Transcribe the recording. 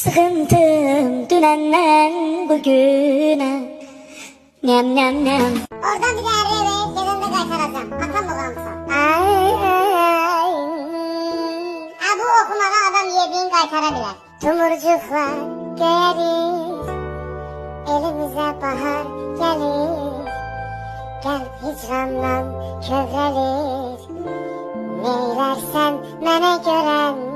Sıkıntım dünenden bugüne. Nem nem nem. Oradan bir de Erre'ye gelende kaytaracağım. Atam babamsın. Ha bu okumadan adam yediğin kaytarabilir. Tomurcuklar göğerir, elimize bahar gelir. Gel hicrandan kövrelir, neylersen mene gören